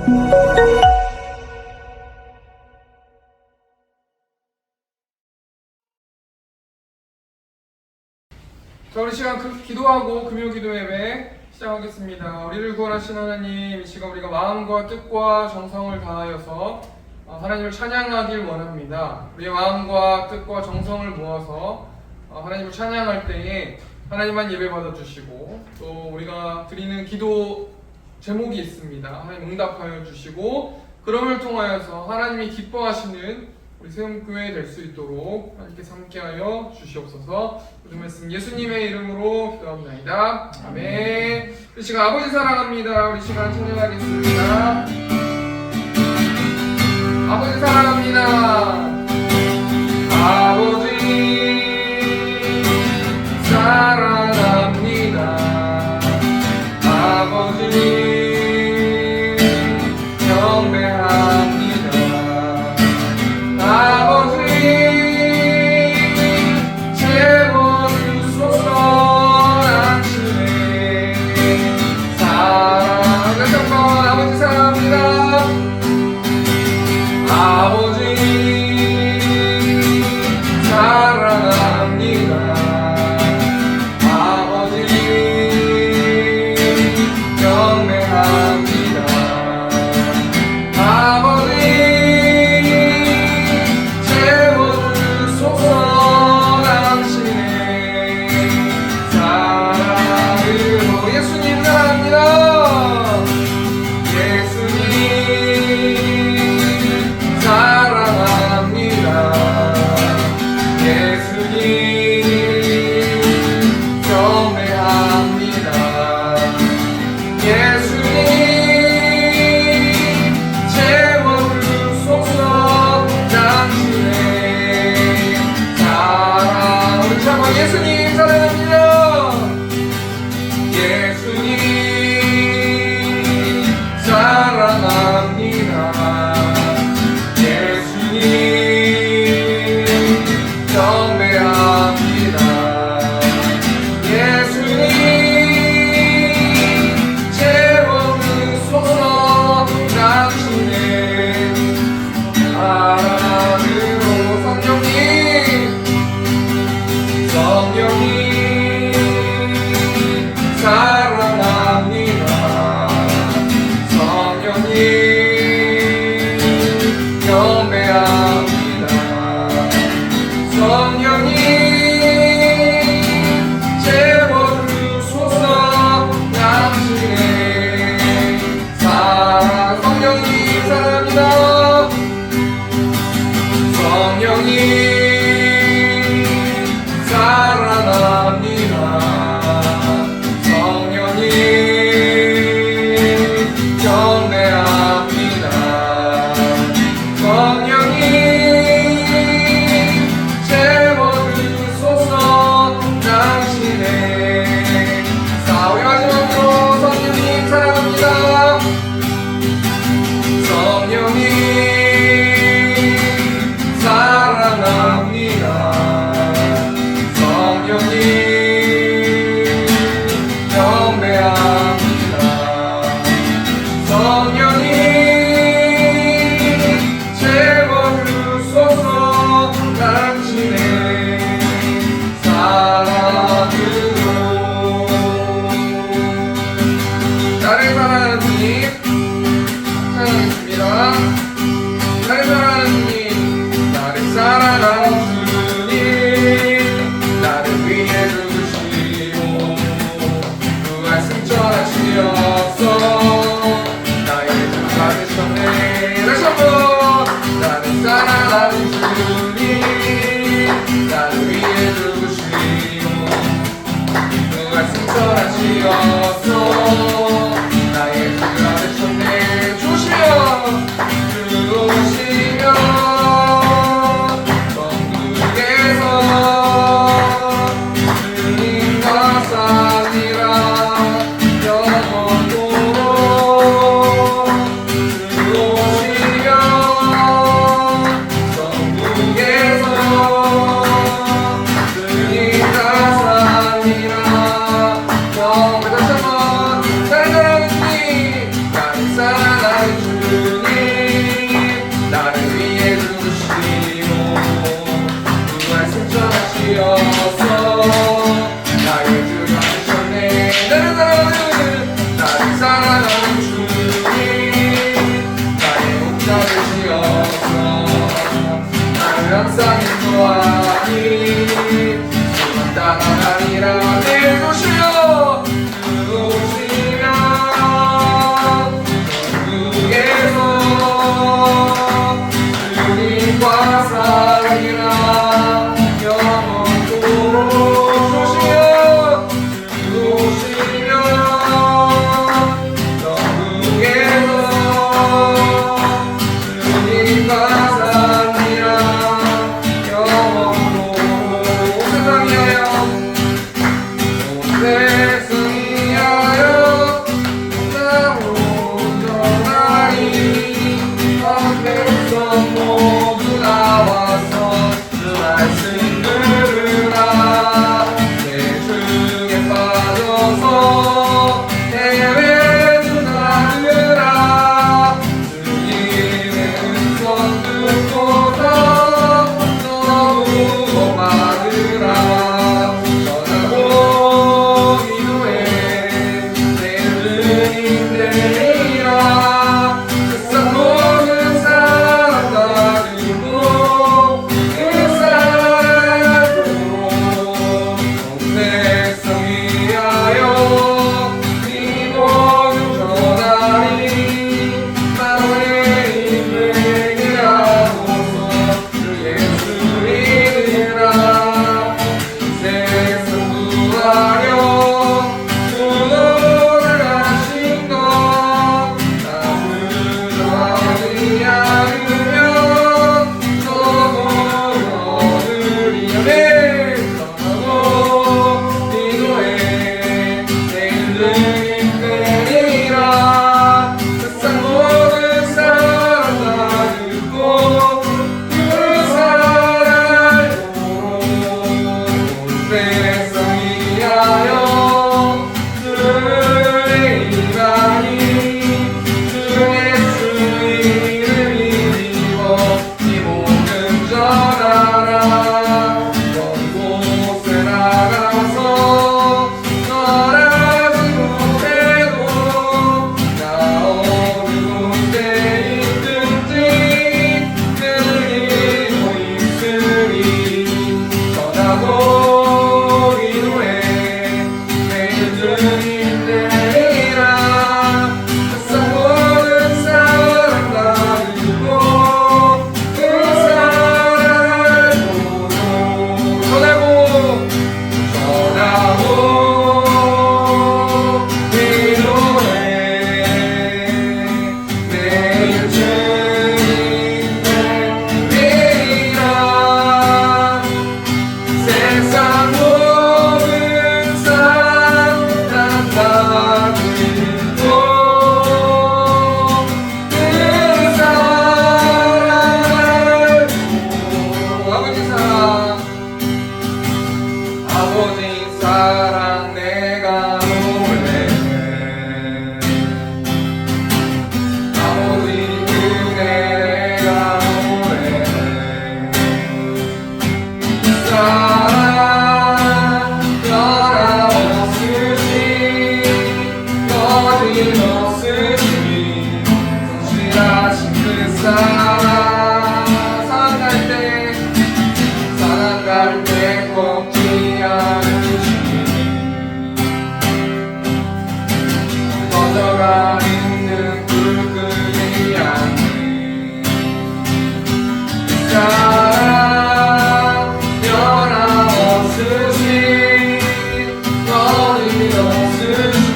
자, 우리 시간 기도하고 금요기도 예배 시작하겠습니다. 우리를 구원하신 하나님, 이 시간 우리가 마음과 뜻과 정성을 다하여서 하나님을 찬양하길 원합니다. 우리의 마음과 뜻과 정성을 모아서 하나님을 찬양할 때에 하나님만 예배 받아주시고, 또 우리가 드리는 기도 제목이 있습니다. 하나님 응답하여 주시고, 그럼을 통하여서 하나님이 기뻐하시는 우리 세움교회 될 수 있도록 하나님께서 함께하여 주시옵소서. 오늘 말씀 예수님의 이름으로 기도합니다. 아멘. 우리 시간 아버지 사랑합니다. 우리 시간 찬양하겠습니다. 아버지 사랑합니다. 아버지 사랑합니다. 아버지 경배합니다. 아버지 채워주소서. 당신의 사랑. 다시 한번 아버지 사랑합니다. 아버지 사랑합니다. 아버지 경배합니다. 아버지 채워주소서. 당신의 사랑으로. 예수님 사랑합니다. 예수님 사랑합니다. 예수님 경배합니다. 예수님 채워주소서. 당신의 사랑. 우리 한번 예수님 사랑합니다. 예수님 사랑합니다. 예수님 경배합니다. 예수님 채워주소서. 당신의 사랑으로. 성령님 사랑합니다. 성령님 경배합니다. 성령님 채워주소서. 당신의 사랑. 성령님 사랑합니다. 성령님 사랑합니다. 성령님 경배합니다. 성령님 채워주소서. 당신의 사랑. 우리 마지막으로 성령님 사랑합니다. 성령님 사랑합니다. 성령님 경배합니다. 성령님 채워주소서. 당신의 사랑으로. 나를 사랑하는 주님 찬양하겠습니다. 나를 사랑하는 주님, 나를 사랑하는 주님, 나를 위해 죽으시고 부활 승천하시어서 나의 주 받으셨네. 다시 한번. 나를 사랑하는 주님, 나를 위해 죽으시고 부활 승천하시어서 나의 주 받으셨네. 주시여 건너가 있는 붉은 하늘 사랑 변함없으신 너를 없으신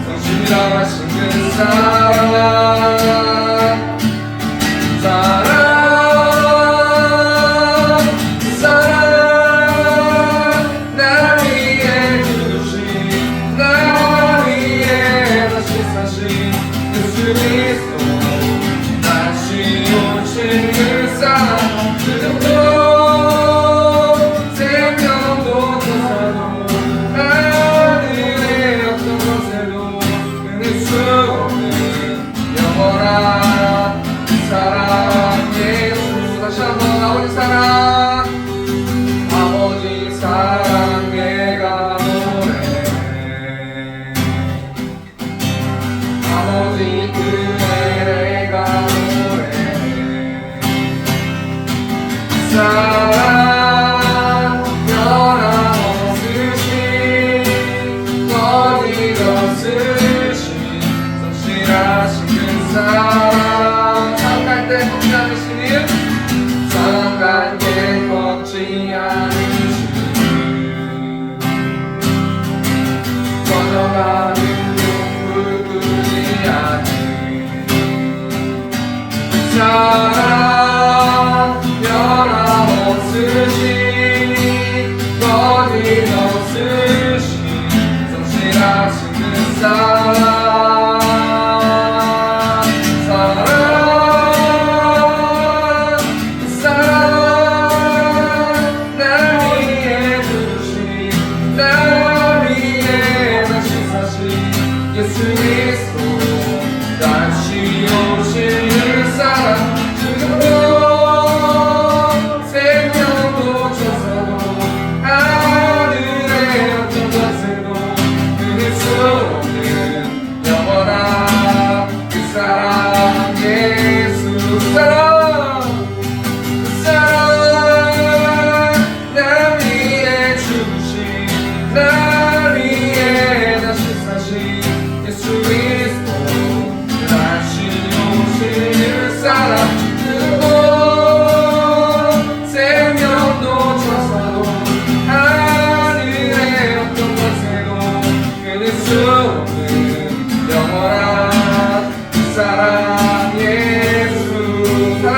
성실하신 그 사랑 사랑 변함없으신 어디 없으신 성실하신 그 사랑 사랑할 때 걷지 않으시니 사랑할 때 걷지 않으시니 건너가는 붉은이 하늘 사랑 변함없으신 거짓 없으신 성실하신 그 사랑 사랑 날 위해 주신 날 위해 다시 사신 예수 그리스도 다시 오신 그 사랑 지금도 생명도 천사도 하늘의 어떤 것에도 끊을 수 없는 영원한 그 사랑 예수 사랑 그 사랑 날 위해 주신 날 위해 다시 사신 예수 그리스도 다시 오신 그 사랑 그리고 생명도 천사도 하늘의 어떤 것에도 끊을 수 없는 영원한 그 사랑 예수 사랑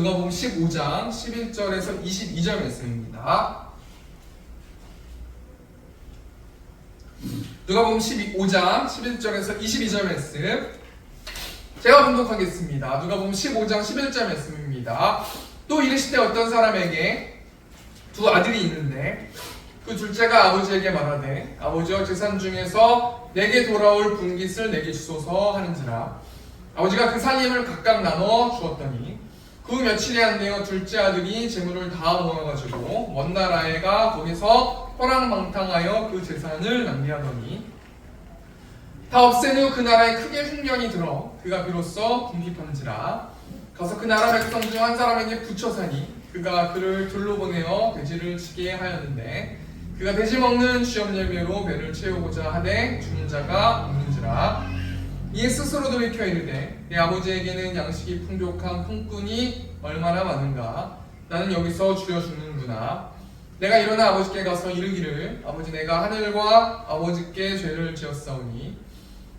누가복음 15장 11절에서 22절 말씀입니다. 누가복음 15장 11절에서 22절 말씀 제가 봉독하겠습니다. 누가복음 15장 11절 말씀입니다. 또 이르시되 어떤 사람에게 두 아들이 있는데 그 둘째가 아버지에게 말하되 아버지여 재산 중에서 내게 돌아올 분깃을 내게 주소서 하는지라. 아버지가 그 살림을 각각 나눠 주었더니 그 며칠이 안 되어 둘째 아들이 재물을 다 모아가지고 먼 나라에 가 거기서 호랑방탕하여 그 재산을 낭비하더니 다 없앤 후 그 나라에 크게 흉년이 들어 그가 비로소 궁핍한지라. 가서 그 나라 백성 중 한 사람에게 붙여 사니 그가 그를 들로 보내어 돼지를 치게 하였는데 그가 돼지 먹는 쥐업 열매로 배를 채우고자 하되 주는 자가 없는지라. 이에 스스로 돌이켜 이르되 내 아버지에게는 양식이 풍족한 품꾼이 얼마나 많은가. 나는 여기서 줄여주는구나. 내가 일어나 아버지께 가서 이르기를 아버지 내가 하늘과 아버지께 죄를 지었사오니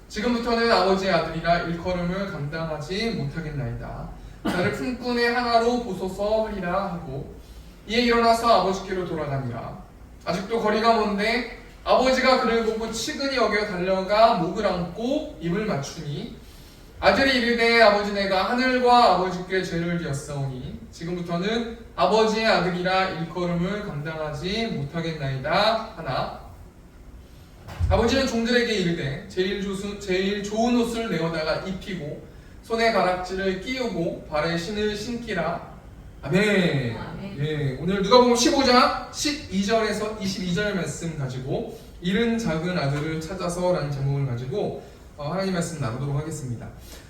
지금부터는 아버지의 아들이라 일컬음을 감당하지 못하겠나이다. 나를 품꾼의 하나로 보소서 하리라 하고 이에 일어나서 아버지께로 돌아가니라. 아직도 거리가 먼데 아버지가 그를 보고 치근히 여겨 달려가 목을 안고 입을 맞추니 아들이 이르되 아버지 내가 하늘과 아버지께 죄를 지었사오니 지금부터는 아버지의 아들이라 일컬음을 감당하지 못하겠나이다 하나. 아버지는 종들에게 이르되 제일 좋은 옷을 내어다가 입히고 손에 가락지를 끼우고 발에 신을 신기라. 아멘. 예, 오늘 누가복음 15장 12절에서 22절 말씀 가지고 이른 작은 아들을 찾아서라는 제목을 가지고 하나님 말씀 나누도록 하겠습니다.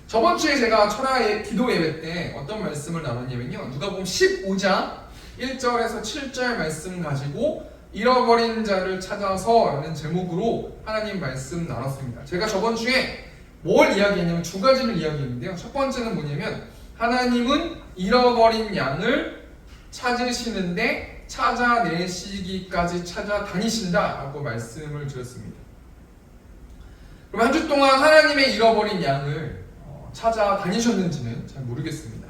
저번 주에 제가 철야의 기도 예배 때 어떤 말씀을 나눴냐면요, 누가복음 15장 1절에서 7절 말씀 가지고 잃어버린 자를 찾아서라는 제목으로 하나님 말씀 나눴습니다. 제가 저번 주에 뭘 이야기했냐면 두 가지를 이야기했는데요. 첫 번째는 뭐냐면 하나님은 잃어버린 양을 찾으시는데 찾아내시기까지 찾아다니신다 라고 말씀을 드렸습니다. 그럼 한 주 동안 하나님의 잃어버린 양을 찾아다니셨는지는 잘 모르겠습니다.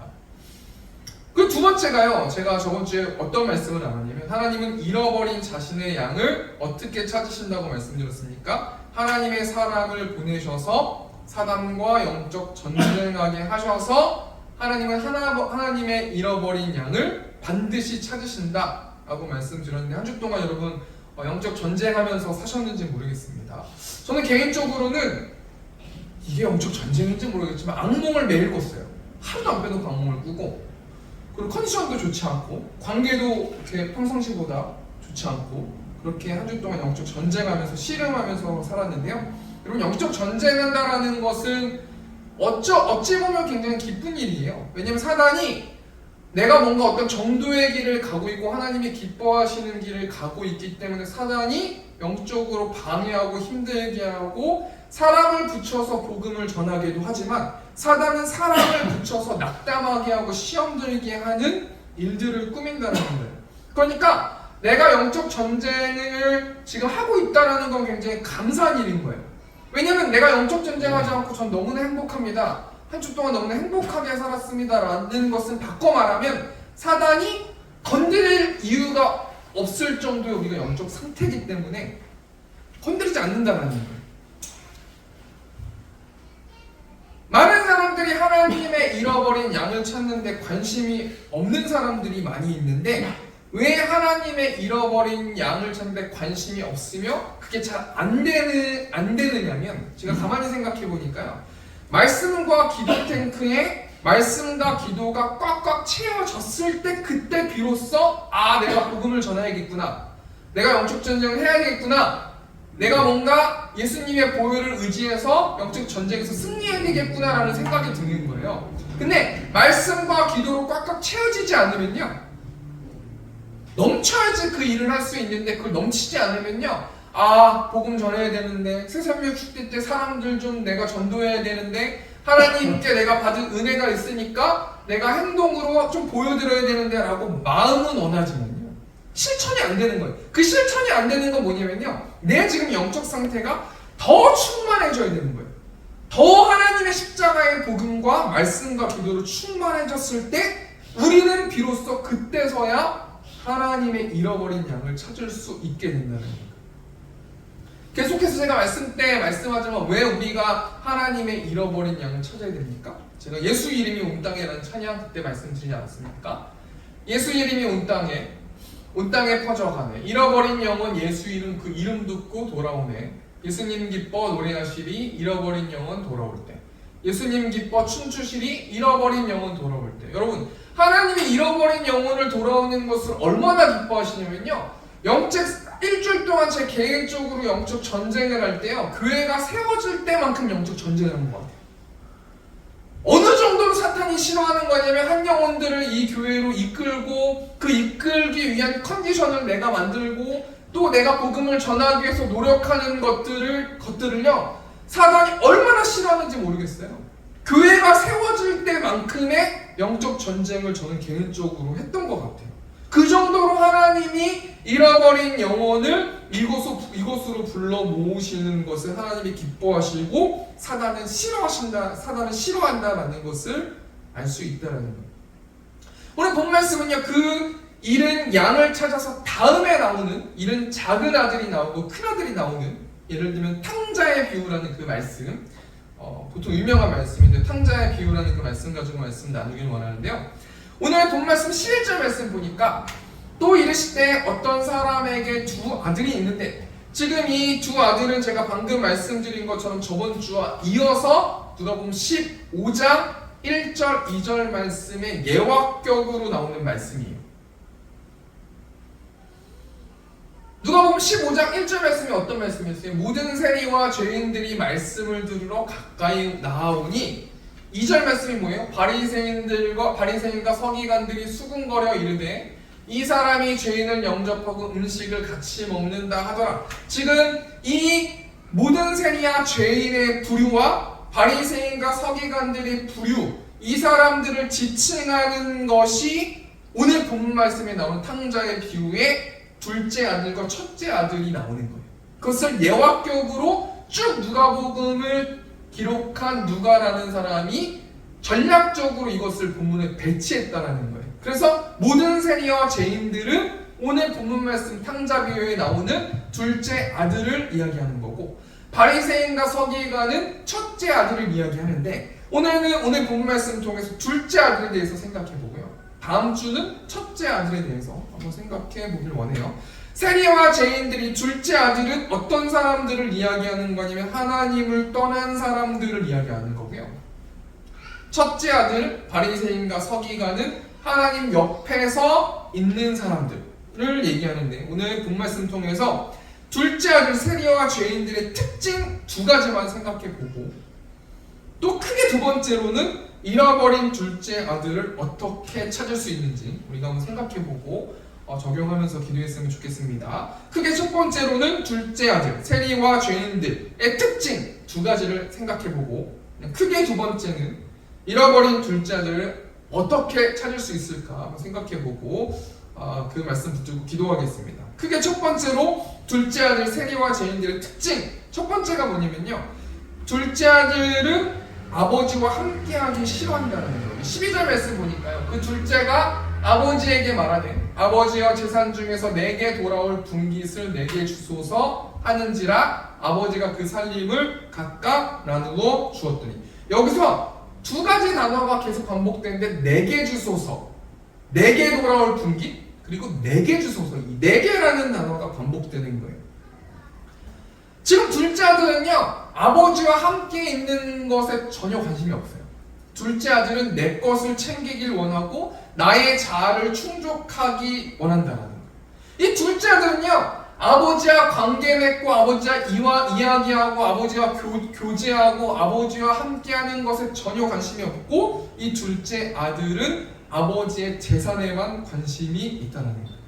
그 두 번째가요, 제가 저번 주에 어떤 말씀을 나눴냐면 하나님은 잃어버린 자신의 양을 어떻게 찾으신다고 말씀드렸습니까? 하나님의 사람을 보내셔서 사단과 영적 전쟁하게 하셔서 하나님은 하나님의 잃어버린 양을 반드시 찾으신다 라고 말씀드렸는데 한 주 동안 여러분 영적 전쟁하면서 사셨는지 모르겠습니다. 저는 개인적으로는 이게 영적 전쟁인지 모르겠지만 악몽을 매일 꿨어요. 하루도 안 빼놓고 악몽을 꾸고, 그리고 컨디션도 좋지 않고 관계도 이렇게 평상시보다 좋지 않고 그렇게 한 주 동안 영적 전쟁하면서 씨름하면서 살았는데요. 여러분, 영적 전쟁한다라는 것은 어찌 보면 굉장히 기쁜 일이에요. 왜냐면 사단이 내가 뭔가 어떤 정도의 길을 가고 있고 하나님이 기뻐하시는 길을 가고 있기 때문에 사단이 영적으로 방해하고 힘들게 하고 사람을 붙여서 복음을 전하기도 하지만 사단은 사람을 붙여서 낙담하게 하고 시험 들게 하는 일들을 꾸민다는 거예요. 그러니까 내가 영적 전쟁을 지금 하고 있다는 건 굉장히 감사한 일인 거예요. 왜냐면 내가 영적 전쟁하지 않고 전 너무나 행복합니다. 한 주 동안 너무나 행복하게 살았습니다 라는 것은 바꿔 말하면 사단이 건드릴 이유가 없을 정도의 우리가 영적 상태이기 때문에 건드리지 않는다는 거예요. 많은 사람들이 하나님의 잃어버린 양을 찾는데 관심이 없는 사람들이 많이 있는데 왜 하나님의 잃어버린 양을 찾는데 관심이 없으며 그게 잘 안 되느냐면 제가 가만히 생각해 보니까요, 말씀과 기도 탱크에 말씀과 기도가 꽉꽉 채워졌을 때 그때 비로소 내가 복음을 전해야겠구나, 내가 영적 전쟁을 해야겠구나, 내가 뭔가 예수님의 보혈을 의지해서 영적 전쟁에서 승리해야 되겠구나라는 생각이 드는 거예요. 근데 말씀과 기도로 꽉꽉 채워지지 않으면요, 넘쳐야지 그 일을 할 수 있는데 그걸 넘치지 않으면요, 복음 전해야 되는데 새삼육 축제 때 사람들 좀 내가 전도해야 되는데 하나님께 내가 받은 은혜가 있으니까 내가 행동으로 좀 보여드려야 되는데 라고 마음은 원하지만요 실천이 안 되는 거예요. 그 실천이 안 되는 건 뭐냐면요, 내 지금 영적 상태가 더 충만해져야 되는 거예요. 더 하나님의 십자가의 복음과 말씀과 기도로 충만해졌을 때 우리는 비로소 그때서야 하나님의 잃어버린 양을 찾을 수 있게 된다는 거예요. 계속해서 제가 말씀하지만 왜 우리가 하나님의 잃어버린 양을 찾아야 됩니까? 제가 예수 이름이 온 땅에라는 찬양 그때 말씀드리지 않았습니까? 예수 이름이 온 땅에 퍼져가네. 잃어버린 영혼 예수 이름 그 이름 듣고 돌아오네. 예수님 기뻐 노래하시리 잃어버린 영혼 돌아올 때. 예수님 기뻐 춤추시리 잃어버린 영혼 돌아올 때. 여러분, 하나님이 잃어버린 영혼을 돌아오는 것을 얼마나 기뻐하시냐면요, 일주일 동안 제 개인적으로 영적 전쟁을 할 때요, 교회가 세워질 때만큼 영적 전쟁을 하는 것 같아요. 어느 정도로 사탄이 싫어하는 거냐면, 한 영혼들을 이 교회로 이끌고 그 이끌기 위한 컨디션을 내가 만들고 또 내가 복음을 전하기 위해서 노력하는 것들을요, 사단이 얼마나 싫어하는지 모르겠어요. 교회가 세워질 때만큼의 영적 전쟁을 저는 개인적으로 했던 것 같아요. 그 정도로 하나님이 잃어버린 영혼을 이곳으로 불러 모으시는 것을 하나님이 기뻐하시고 사단은 싫어한다라는 것을 알 수 있다는 거예요. 오늘 본 말씀은요, 그 잃은 양을 찾아서 다음에 나오는 잃은 작은 아들이 나오고 큰 아들이 나오는, 예를 들면 탕자의 비유라는 그 말씀, 보통 유명한 말씀인데 탕자의 비유라는 그 말씀 가지고 말씀 나누기를 원하는데요. 오늘 본 말씀 11절 말씀 보니까 또 이르시되 어떤 사람에게 두 아들이 있는데, 지금 이 두 아들은 제가 방금 말씀드린 것처럼 저번 주와 이어서 누가복음 15장 1절 2절 말씀의 예화격으로 나오는 말씀이에요. 누가복음 15장 1절 말씀이 어떤 말씀이었어요? 모든 세리와 죄인들이 말씀을 들으러 가까이 나아오니, 2절 말씀이 뭐예요? 바리새인과 서기관들이 수군거려 이르되 이 사람이 죄인을 영접하고 음식을 같이 먹는다 하더라. 지금 이 모든 세리와 죄인의 부류와 바리새인과 서기관들의 부류, 이 사람들을 지칭하는 것이 오늘 본문 말씀에 나오는 탕자의 비유의 둘째 아들과 첫째 아들이 나오는 거예요. 그것을 예화격으로 쭉 누가복음을 기록한 누가라는 사람이 전략적으로 이것을 본문에 배치했다라는 거예요. 그래서 모든 세리와 죄인들은 오늘 본문 말씀 탕자 비유에 나오는 둘째 아들을 이야기하는 거고, 바리새인과 서기관은 첫째 아들을 이야기하는데, 오늘 본문 말씀 통해서 둘째 아들에 대해서 생각해 보고요, 다음 주는 첫째 아들에 대해서 한번 생각해 보길 원해요. 세리와 죄인들이, 둘째 아들은 어떤 사람들을 이야기하는 거냐면 하나님을 떠난 사람들을 이야기하는 거고요. 첫째 아들 바리새인과 서기관은 하나님 옆에서 있는 사람들을 얘기하는데, 오늘 본 말씀 통해서 둘째 아들 세리와 죄인들의 특징 두 가지만 생각해 보고, 또 크게 두 번째로는 잃어버린 둘째 아들을 어떻게 찾을 수 있는지 우리가 한번 생각해 보고 적용하면서 기도했으면 좋겠습니다. 크게 첫 번째로는 둘째 아들, 세리와 죄인들의 특징 두 가지를 생각해 보고, 크게 두 번째는 잃어버린 둘째 아들을 어떻게 찾을 수 있을까 한번 생각해 보고 그 말씀 붙들고 기도하겠습니다. 크게 첫 번째로 둘째 아들, 세리와 죄인들의 특징, 첫 번째가 뭐냐면요, 둘째 아들은 아버지와 함께하기 싫어한다는 거예요. 12절 말씀 보니까요, 그 둘째가 아버지에게 말하되 아버지여 재산 중에서 내게 돌아올 분깃을 내게 주소서 하는지라 아버지가 그 살림을 각각 나누어 주었더니, 여기서 두 가지 단어가 계속 반복되는데 내게 주소서, 내게 돌아올 분깃, 그리고 내게 주소서, 이 내게라는 단어가 반복되는 거예요. 지금 둘째 아들은요, 아버지와 함께 있는 것에 전혀 관심이 없어요. 둘째 아들은 내 것을 챙기길 원하고 나의 자아를 충족하기 원한다는 거예요. 이 둘째 아들은요, 아버지와 관계 맺고 아버지와 이야기하고 아버지와 교제하고 아버지와 함께하는 것에 전혀 관심이 없고, 이 둘째 아들은 아버지의 재산에만 관심이 있다는 거예요.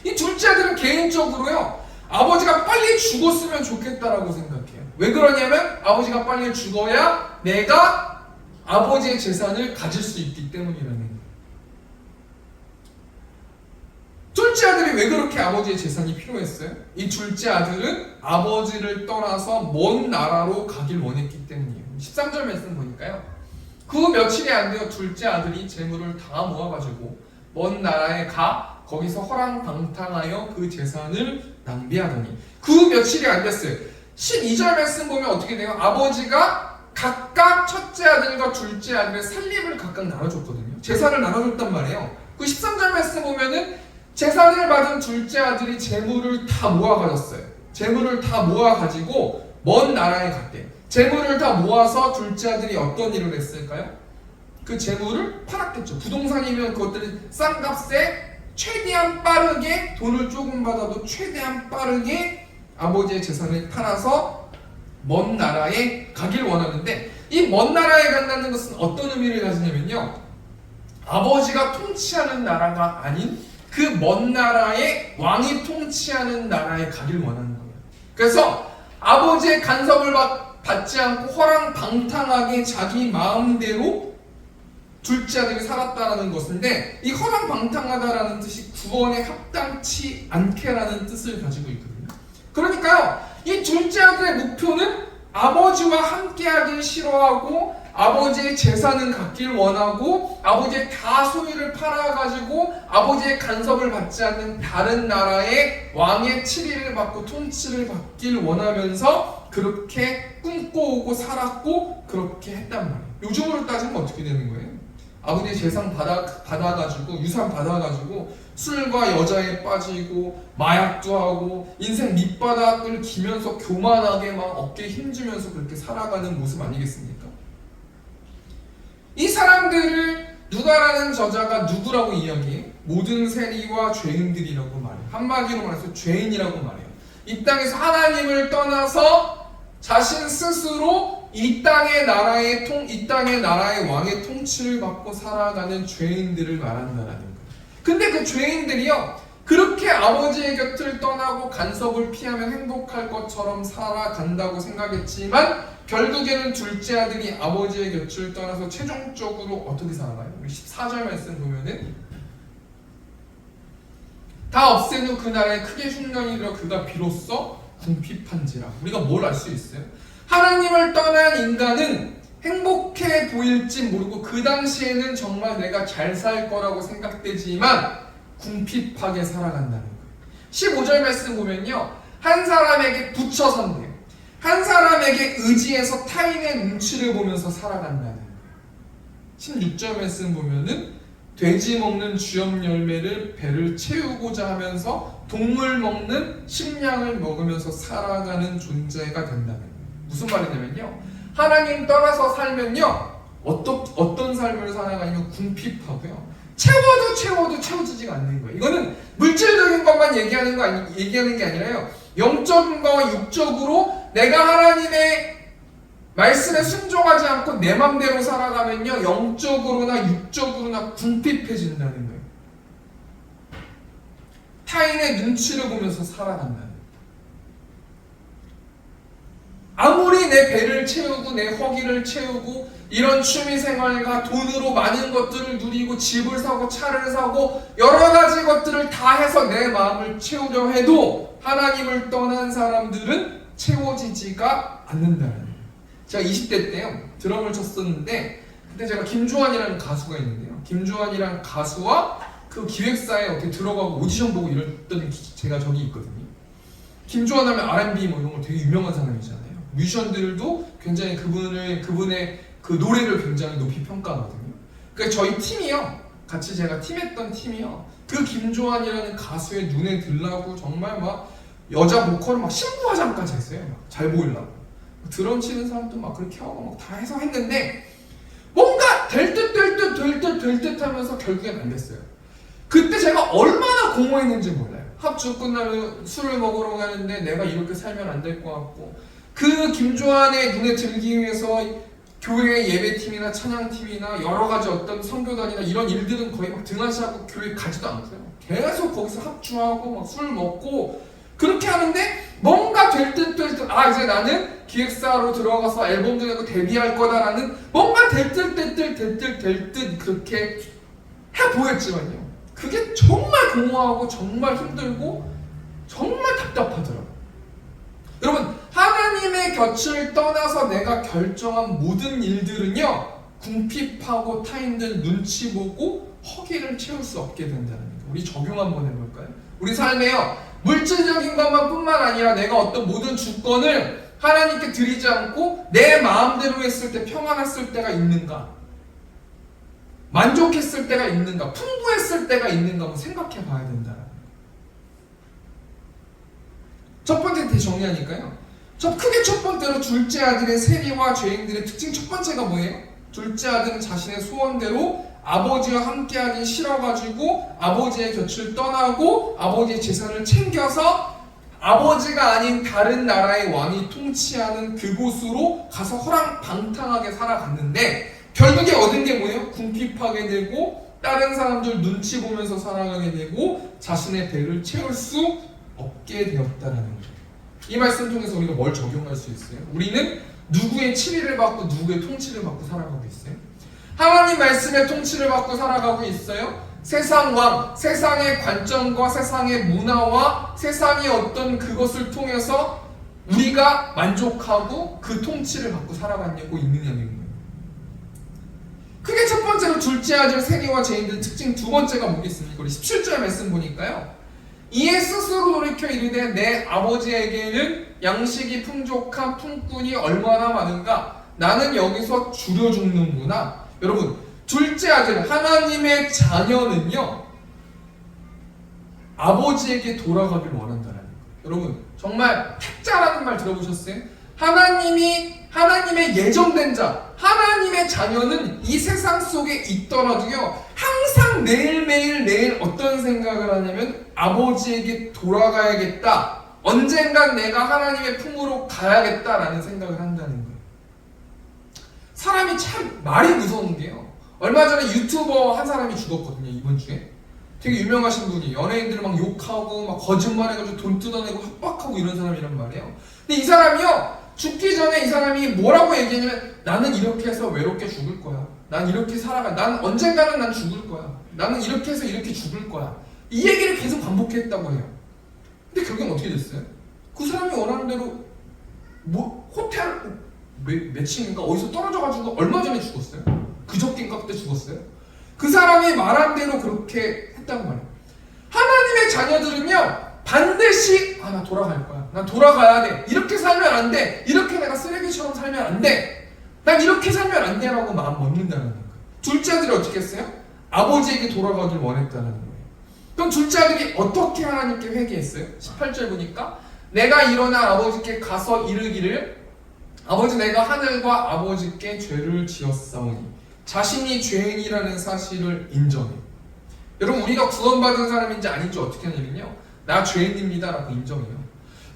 이 둘째 아들은 개인적으로요, 아버지가 빨리 죽었으면 좋겠다라고 생각해요. 왜 그러냐면 아버지가 빨리 죽어야 내가 아버지의 재산을 가질 수 있기 때문이라는 거예요. 둘째 아들이 왜 그렇게 아버지의 재산이 필요했어요? 이 둘째 아들은 아버지를 떠나서 먼 나라로 가길 원했기 때문이에요. 13절 말씀 보니까요, 그 며칠이 안 되어 둘째 아들이 재물을 다 모아가지고 먼 나라에 가 거기서 허랑방탕하여 그 재산을 낭비하더니 그 며칠이 안 됐어요. 12절 말씀 보면 어떻게 돼요? 아버지가 각각 첫째 아들과 둘째 아들의 살림을 각각 나눠줬거든요. 재산을 나눠줬단 말이에요. 그 13절 말씀 보면은 재산을 받은 둘째 아들이 재물을 다 모아가졌어요. 재물을 다 모아가지고 먼 나라에 갔대. 재물을 다 모아서 둘째 아들이 어떤 일을 했을까요? 그 재물을 팔았겠죠. 부동산이면 그것들이 싼 값에 최대한 빠르게 돈을 조금 받아도 최대한 빠르게 아버지의 재산을 팔아서 먼 나라에 가길 원하는데 이 먼 나라에 간다는 것은 어떤 의미를 가지냐면요. 아버지가 통치하는 나라가 아닌 그 먼 나라의 왕이 통치하는 나라에 가길 원하는 거예요. 그래서 아버지의 간섭을 받지 않고 허랑방탕하게 자기 마음대로 둘째 아들이 살았다라는 것인데 이 허랑방탕하다라는 뜻이 구원에 합당치 않게라는 뜻을 가지고 있거든요. 그러니까요, 이 둘째 아들의 목표는 아버지와 함께하길 싫어하고 아버지의 재산은 갖길 원하고 아버지의 다 소유를 팔아가지고 아버지의 간섭을 받지 않는 다른 나라의 왕의 치리를 받고 통치를 받길 원하면서 그렇게 꿈꿔오고 살았고 그렇게 했단 말이에요. 요즘으로 따지면 어떻게 되는 거예요? 아버지의 재산 받아가지고 유산 받아가지고 술과 여자에 빠지고 마약도 하고 인생 밑바닥을 기면서 교만하게 막 어깨에 힘주면서 그렇게 살아가는 모습 아니겠습니까? 이 사람들을 누가라는 저자가 누구라고 이야기해요? 모든 세리와 죄인들이라고 말해요. 한마디로 말해서 죄인이라고 말해요. 이 땅에서 하나님을 떠나서 자신 스스로 이 땅의 나라의 왕의 통치를 받고 살아가는 죄인들을 말한다는 거예요. 근데 그 죄인들이요, 그렇게 아버지의 곁을 떠나고 간섭을 피하면 행복할 것처럼 살아간다고 생각했지만 결국에는 둘째 아들이 아버지의 곁을 떠나서 최종적으로 어떻게 살아가요? 우리 14절 말씀 보면은 다 없앤 후 그날에 크게 흉년이 들어 그가 비로소 궁핍한지라. 우리가 뭘 알 수 있어요? 하나님을 떠난 인간은 행복해 보일지 모르고 그 당시에는 정말 내가 잘 살 거라고 생각되지만 궁핍하게 살아간다는 거예요. 15절 말씀 보면요, 한 사람에게 붙여 산대요. 한 사람에게 의지해서 타인의 눈치를 보면서 살아간다는 거예요. 16절 말씀 보면은 돼지 먹는 주염 열매를 배를 채우고자 하면서 동물 먹는 식량을 먹으면서 살아가는 존재가 된다는 거예요. 무슨 말이냐면요, 하나님 떠나서 살면요 어떤 삶을 살아가냐면 궁핍하고요, 채워도 채워지지가 않는 거예요. 이거는 물질적인 것만 얘기하는 게 아니라요, 영적인 거와 육적으로 내가 하나님의 말씀에 순종하지 않고 내 맘대로 살아가면요 영적으로나 육적으로나 궁핍해진다는 거예요. 타인의 눈치를 보면서 살아간다는 거예요. 아무리 내 배를 채우고 내 허기를 채우고 이런 취미생활과 돈으로 많은 것들을 누리고 집을 사고 차를 사고 여러 가지 것들을 다 해서 내 마음을 채우려 해도 하나님을 떠난 사람들은 채워지지가 않는다는 거예요. 제가 20대 때요 드럼을 쳤었는데 그때 제가 김주환이라는 가수가 있는데요, 김주환이라는 가수와 그 기획사에 어떻게 들어가고 오디션 보고 이랬던 제가 적이 있거든요. 김주환 하면 R&B 뭐 이런 거 되게 유명한 사람이잖아요. 뮤지션들도 굉장히 그분의 그 노래를 굉장히 높이 평가하거든요. 그러니까 저희 팀이요, 같이 제가 팀했던 팀이요, 그 김주환이라는 가수의 눈에 들라고 정말 막 여자 보컬을 막 신부 화장까지 했어요. 막 잘 보이려고 드럼 치는 사람도 막 그렇게 하고 막 다 해서 했는데 뭔가 될 듯 하면서 결국엔 안 됐어요. 그때 제가 얼마나 공허했는지 몰라요. 합주 끝나면 술을 먹으러 가는데 내가 이렇게 살면 안 될 것 같고, 그 김주환의 눈에 들기 위해서 교회 예배팀이나 찬양팀이나 여러 가지 어떤 선교단이나 이런 일들은 거의 막 등한시하고 교회 가지도 않고요. 계속 거기서 합주하고 막 술 먹고 그렇게 하는데 뭔가 될 듯 이제 나는 기획사로 들어가서 앨범도 내고 데뷔할 거다라는 뭔가 될 듯 그렇게 해 보였지만요, 그게 정말 공허하고 정말 힘들고 정말 답답하더라고요. 여러분, 하나님의 곁을 떠나서 내가 결정한 모든 일들은요 궁핍하고 타인들 눈치 보고 허기를 채울 수 없게 된다는 거예요. 우리 적용 한번 해볼까요? 우리 삶에요, 물질적인 것만 뿐만 아니라 내가 어떤 모든 주권을 하나님께 드리지 않고 내 마음대로 했을 때 평안했을 때가 있는가? 만족했을 때가 있는가? 풍부했을 때가 있는가? 한번 생각해 봐야 된다는 거예요. 첫 번째 정리하니까요, 크게 첫 번째로 둘째 아들의 세리와 죄인들의 특징 첫 번째가 뭐예요? 둘째 아들은 자신의 소원대로 아버지와 함께하기 싫어가지고 아버지의 곁을 떠나고 아버지의 재산을 챙겨서 아버지가 아닌 다른 나라의 왕이 통치하는 그곳으로 가서 허랑방탕하게 살아갔는데 결국에 얻은 게 뭐예요? 궁핍하게 되고 다른 사람들 눈치 보면서 살아가게 되고 자신의 배를 채울 수 없게 되었다는 거죠. 이 말씀 통해서 우리가 뭘 적용할 수 있어요? 우리는 누구의 치리를 받고 누구의 통치를 받고 살아가고 있어요? 하나님 말씀의 통치를 받고 살아가고 있어요? 세상 왕, 세상의 관점과 세상의 문화와 세상의 어떤 그것을 통해서 우리가 만족하고 그 통치를 받고 살아가고 있느냐는 거예요. 크게 첫 번째로 둘째 아들 세리와 죄인들 특징 두 번째가 뭐겠습니까? 우리 17절 말씀 보니까요, 이에 스스로 돌이켜 이르되 내 아버지에게는 양식이 풍족한 품꾼이 얼마나 많은가? 나는 여기서 줄여 죽는구나. 여러분, 둘째 아들 하나님의 자녀는요, 아버지에게 돌아가길 원한다는 거예요. 여러분, 정말 택자라는 말 들어보셨어요? 하나님의 예정된 자, 하나님의 자녀는 이 세상 속에 있더라도요, 항상 매일 어떤 생각을 하냐면 아버지에게 돌아가야겠다, 언젠간 내가 하나님의 품으로 가야겠다라는 생각을 한다는 거예요. 사람이 참 말이 무서운 게요, 얼마 전에 유튜버 한 사람이 죽었거든요. 이번 주에 되게 유명하신 분이 연예인들을 막 욕하고 막 거짓말해가지고 돈 뜯어내고 협박하고 이런 사람이란 말이에요. 근데 이 사람이요, 죽기 전에 이 사람이 뭐라고 얘기했냐면, 나는 이렇게 해서 외롭게 죽을 거야, 난 이렇게 살아가, 난 언젠가는 난 죽을 거야, 나는 이렇게 해서 이렇게 죽을 거야, 이 얘기를 계속 반복했다고 해요. 근데 결국엔 어떻게 됐어요? 그 사람이 원하는 대로 뭐 호텔 매칭인가 어디서 떨어져가지고 얼마 전에 죽었어요. 그저께인가 그때 죽었어요. 그 사람이 말한 대로 그렇게 했단 말이에요. 하나님의 자녀들은요, 반드시 나 돌아갈 거야, 난 돌아가야 돼, 이렇게 살면 안 돼, 이렇게 내가 쓰레기처럼 살면 안 돼, 난 이렇게 살면 안 돼라고 마음 먹는다는 거예요. 둘째 아들이 어떻게 했어요? 아버지에게 돌아가길 원했다는 거예요. 그럼 둘째 아들이 어떻게 하나님께 회개했어요? 18절 보니까 내가 일어나 아버지께 가서 이르기를, 아버지, 내가 하늘과 아버지께 죄를 지었사오니 자신이 죄인이라는 사실을 인정해. 여러분, 우리가 구원받은 사람인지 아닌지 어떻게 하냐면요, 나 죄인입니다 라고 인정해요.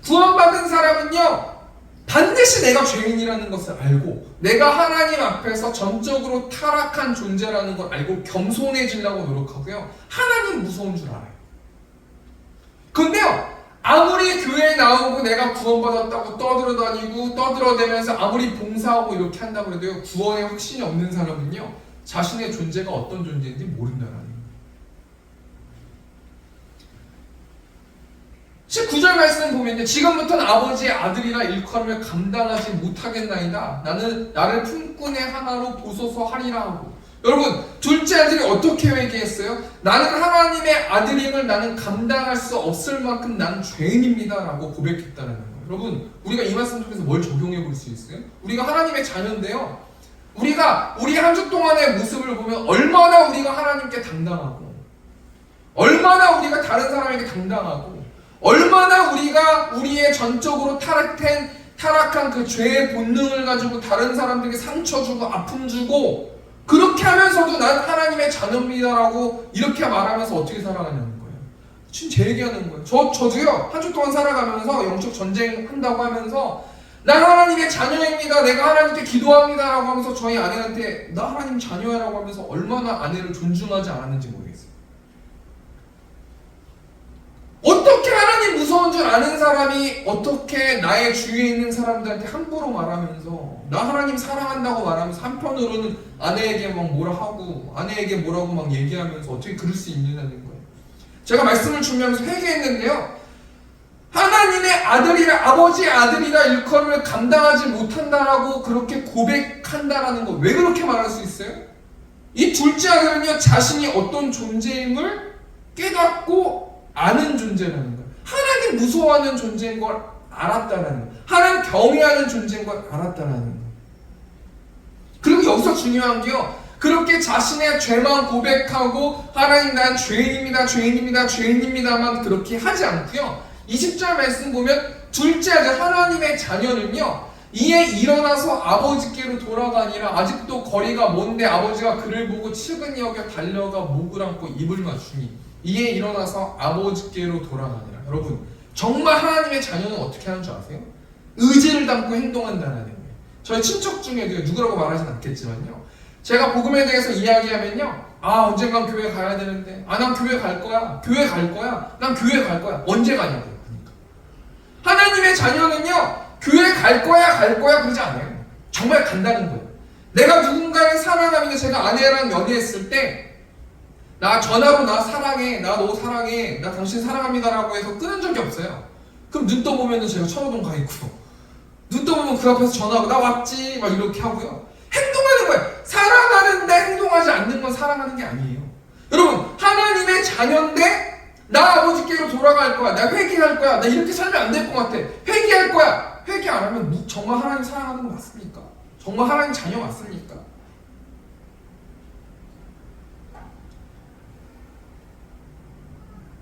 구원받은 사람은요, 반드시 내가 죄인이라는 것을 알고 내가 하나님 앞에서 전적으로 타락한 존재라는 걸 알고 겸손해지려고 노력하고요, 하나님 무서운 줄 알아요. 근데요, 아무리 교회에 나오고 내가 구원받았다고 떠들어다니고 떠들어대면서 아무리 봉사하고 이렇게 한다고 해도요, 구원에 확신이 없는 사람은요, 자신의 존재가 어떤 존재인지 모른다는 거예요. 19절 말씀 보면요, 지금부터는 아버지의 아들이라 일컬음을 감당하지 못하겠나이다, 나를 품꾼의 하나로 보소서 하리라 하고. 여러분, 둘째 아들이 어떻게 회개했어요? 나는 하나님의 아들임을 나는 감당할 수 없을 만큼 나는 죄인입니다 라고 고백했다는 거예요. 여러분, 우리가 이 말씀 통해서 뭘 적용해 볼 수 있어요? 우리가 하나님의 자녀인데요, 우리가 우리 한 주 동안의 모습을 보면 얼마나 우리가 하나님께 당당하고, 얼마나 우리가 다른 사람에게 당당하고, 얼마나 우리가 우리의 전적으로 타락한 그 죄의 본능을 가지고 다른 사람들에게 상처 주고 아픔 주고, 그렇게 하면서도 난 하나님의 자녀입니다라고 이렇게 말하면서 어떻게 살아가냐는 거예요. 지금 제 얘기하는 거예요. 저도요, 한 주 동안 살아가면서 영적 전쟁 한다고 하면서 난 하나님의 자녀입니다, 내가 하나님께 기도합니다 라고 하면서 저희 아내한테 나 하나님 자녀야 라고 하면서 얼마나 아내를 존중하지 않았는지 모르겠어요. 어떻게 하나님 무서운 줄 아는 사람이 어떻게 나의 주위에 있는 사람들한테 함부로 말하면서 나 하나님 사랑한다고 말하면서 한편으로는 아내에게 막 뭐라 하고 아내에게 뭐라고 막 얘기하면서 어떻게 그럴 수 있느냐는 거예요. 제가 말씀을 준비하면서 회개했는데요, 하나님의 아들이라, 아버지의 아들이라 일컬음을 감당하지 못한다라고 그렇게 고백한다라는 거, 왜 그렇게 말할 수 있어요? 이 둘째 아들은요, 자신이 어떤 존재임을 깨닫고 아는 존재라는 거예요. 하나님 무서워하는 존재인 걸 알았다라는 거예요. 하나님 경외하는 존재인 걸 알았다라는 거예요. 그리고 여기서 중요한 게요, 그렇게 자신의 죄만 고백하고 하나님 난 죄인입니다, 죄인입니다, 죄인입니다만 그렇게 하지 않고요, 20절 말씀 보면 둘째 아들 하나님의 자녀는요, 이에 일어나서 아버지께로 돌아가니라. 아직도 거리가 먼데 아버지가 그를 보고 측은히 여겨 달려가 목을 안고 입을 맞추니 이에 일어나서 아버지께로 돌아가니라. 여러분, 정말 하나님의 자녀는 어떻게 하는 줄 아세요? 의지를 담고 행동한다는 거예요. 저희 친척 중에도 누구라고 말하진 않겠지만요, 제가 복음에 대해서 이야기하면요, 아 언젠간 교회 가야 되는데, 아 난 교회 갈 거야, 교회 갈 거야, 난 교회 갈 거야. 언제 가냐고요. 그러니까 하나님의 자녀는요, 교회 갈 거야 그러지 않아요. 정말 간다는 거예요. 내가 누군가를 사랑하면, 제가 아내랑 연애했을 때 나 전화로 나 사랑해, 나 너 사랑해, 나 당신 사랑합니다라고 해서 끊은 적이 없어요. 그럼 눈 떠보면 제가 천호동 가 있고, 눈 떠보면 그 앞에서 전화하고 나 왔지 막 이렇게 하고요, 행동하는 거예요. 사랑하는데 행동하지 않는 건 사랑하는 게 아니에요. 여러분, 하나님의 자녀인데 나 아버지께로 돌아갈 거야, 나 회개할 거야, 나 이렇게 살면 안 될 것 같아, 회개할 거야. 회개 안 하면 정말 하나님 사랑하는 거 맞습니까? 정말 하나님 자녀 맞습니까?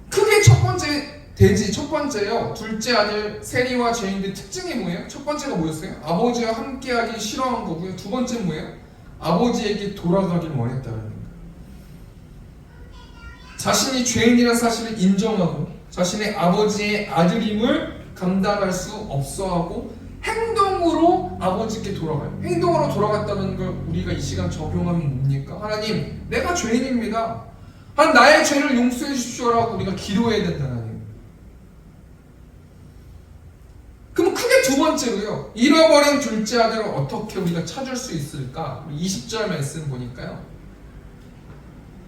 크게 첫 번째 돼지, 첫 번째요, 둘째 아들 세리와 죄인들 특징이 뭐예요? 첫 번째가 뭐였어요? 아버지와 함께하기 싫어한 거고요. 두 번째는 뭐예요? 아버지에게 돌아가길 원했다는 거예요. 자신이 죄인이라는 사실을 인정하고 자신의 아버지의 아들임을 감당할 수 없어하고 행동으로 아버지께 돌아가요. 행동으로 돌아갔다는 걸 우리가 이 시간 적용하면 뭡니까? 하나님, 내가 죄인입니다. 하나님, 나의 죄를 용서해 주십시오라고 우리가 기도해야 된다는 거예요. 그럼 크게 두 번째로요, 잃어버린 둘째 아들을 어떻게 우리가 찾을 수 있을까? 20절 말씀 보니까요,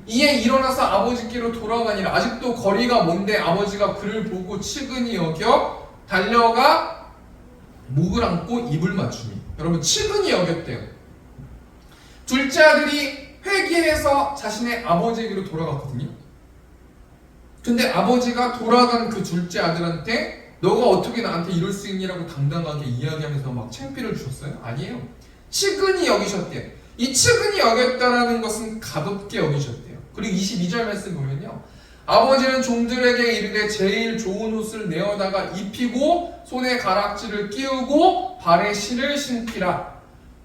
이에 일어나서 아버지께로 돌아가니라. 아직도 거리가 먼데 아버지가 그를 보고 측은히 여겨 달려가 목을 안고 입을 맞추니. 여러분, 측은히 여겼대요. 둘째 아들이 회개해서 자신의 아버지에게로 돌아갔거든요. 근데 아버지가 돌아간 그 둘째 아들한테 너가 어떻게 나한테 이럴 수 있니라고 당당하게 이야기하면서 막 창피를 주셨어요? 아니에요. 측은히 여기셨대요. 이 측은히 여겼다라는 것은 가볍게 여기셨대요. 그리고 22절 말씀 보면요, 아버지는 종들에게 이르되 제일 좋은 옷을 내어다가 입히고 손에 가락지를 끼우고 발에 실을 신기라.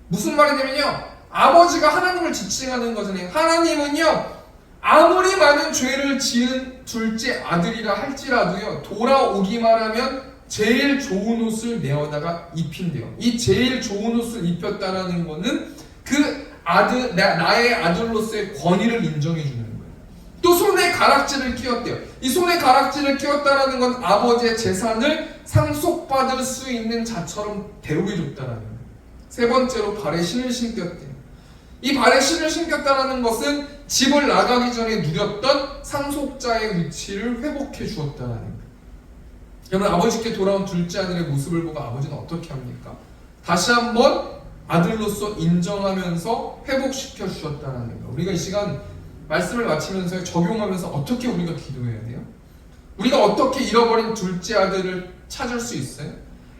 무슨 말이냐면요, 아버지가 하나님을 지칭하는 거잖아요. 하나님은요, 아무리 많은 죄를 지은 둘째 아들이라 할지라도요, 돌아오기만 하면 제일 좋은 옷을 내어다가 입힌대요. 이 제일 좋은 옷을 입혔다라는 거는 그 아들, 나의 아들로서의 권위를 인정해 주는 거예요. 또 손에 가락지를 끼웠대요. 이 손에 가락지를 끼웠다라는 건 아버지의 재산을 상속받을 수 있는 자처럼 대우해 줬다라는 거예요. 세 번째로 발에 신을 신겼대요. 이 발에 신을 신겼다라는 것은 집을 나가기 전에 누렸던 상속자의 위치를 회복해 주었다라는 거예요. 여러분, 아버지께 돌아온 둘째 아들의 모습을 보고 아버지는 어떻게 합니까? 다시 한번 아들로서 인정하면서 회복시켜 주셨다라는 거예요. 우리가 이 시간 말씀을 마치면서 적용하면서 어떻게 우리가 기도해야 돼요? 우리가 어떻게 잃어버린 둘째 아들을 찾을 수 있어요?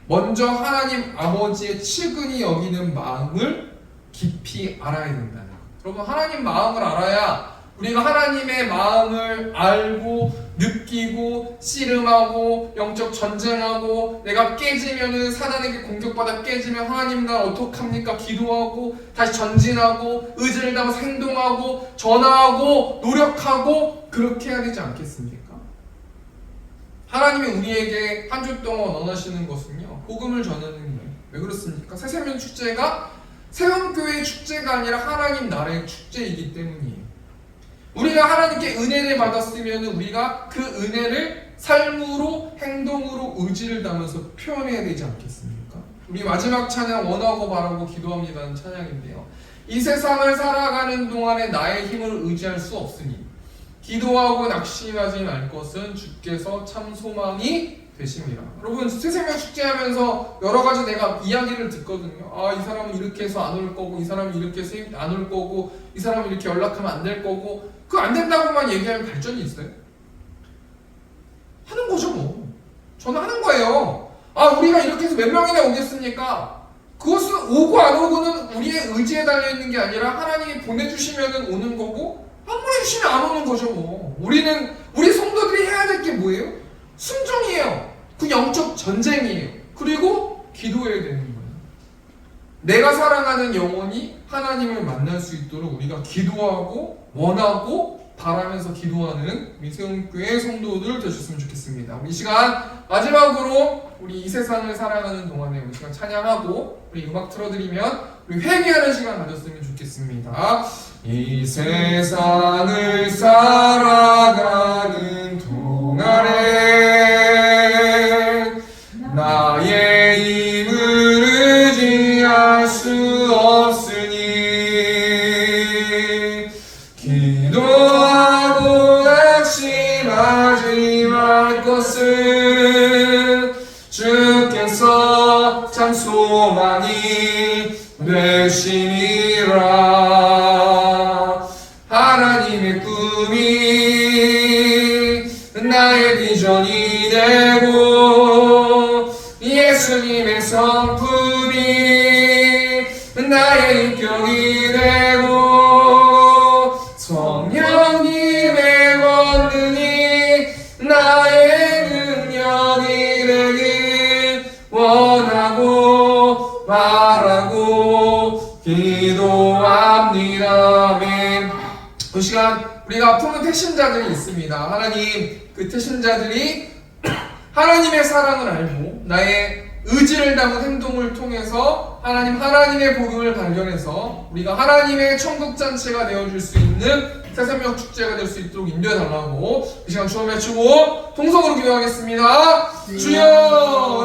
먼저 하나님 아버지의 측은히 여기는 마음을 깊이 알아야 된다는 거예요. 여러분, 하나님 마음을 알아야 우리가 하나님의 마음을 알고 느끼고 씨름하고 영적 전쟁하고, 내가 깨지면은 사단에게 공격받아 깨지면 하나님 날 어떡합니까? 기도하고 다시 전진하고 의지를 담아서 행동하고 전화하고 노력하고 그렇게 해야 되지 않겠습니까? 하나님이 우리에게 한 주 동안 원하시는 것은요, 복음을 전하는 거예요. 왜 그렇습니까? 새세면 축제가 세원교회의 축제가 아니라 하나님 나라의 축제이기 때문이에요. 우리가 하나님께 은혜를 받았으면 우리가 그 은혜를 삶으로, 행동으로, 의지를 담아서 표현해야 되지 않겠습니까? 우리 마지막 찬양 원하고 바라고 기도합니다는 찬양인데요, 이 세상을 살아가는 동안에 나의 힘을 의지할 수 없으니 기도하고 낙심하지 말 것은 주께서 참 소망이 되십니다. 여러분 새생명 축제하면서 여러 가지 내가 이야기를 듣거든요. 아, 이 사람은 이렇게 해서 안 올 거고, 이 사람은 이렇게 해서 안 올 거고, 이 사람은 이렇게 연락하면 안 될 거고, 그 안 된다고만 얘기하면 발전이 있어요? 하는 거죠 뭐. 저는 하는 거예요. 아, 우리가 이렇게 해서 몇 명이나 오겠습니까? 그것은 오고 안 오고는 우리의 의지에 달려있는 게 아니라 하나님이 보내주시면 오는 거고, 안 보내주시면 안 오는 거죠 뭐. 우리 성도들이 해야 될 게 뭐예요? 순종이에요. 그 영적 전쟁이에요. 그리고 기도해야 되는 거예요. 내가 사랑하는 영혼이 하나님을 만날 수 있도록 우리가 기도하고 원하고 바라면서 기도하는 우리 세움교회 성도들 되셨으면 좋겠습니다. 우리 이 시간 마지막으로 우리 이 세상을 살아가는 동안에 우리 시간 찬양하고 우리 음악 틀어드리면 우리 회개하는 시간 가졌으면 좋겠습니다. 이 세상을 살아가는 동안에 나의 힘을 의지할 수 없으니 기도하고 낙심하지 말 것은 주께서 참 소망이 되심이라. 하나님의 꿈이 나의 비전이 되고 예수님의 성품이 나의 인격이 되고 성령님의 권능이 나의 능력이 되길 원하고 바라고 기도합니다. 아멘. 이 시간 우리가 품은 태신자들이 있습니다. 하나님, 그 태신자들이 하나님의 사랑을 알고 나의 의지를 담은 행동을 통해서 하나님의 복음을 발견해서 우리가 하나님의 천국잔치가 되어줄 수 있는 새생명 축제가 될 수 있도록 인도해달라고 이 시간 주여 외치고 통성으로 기도하겠습니다. 주여!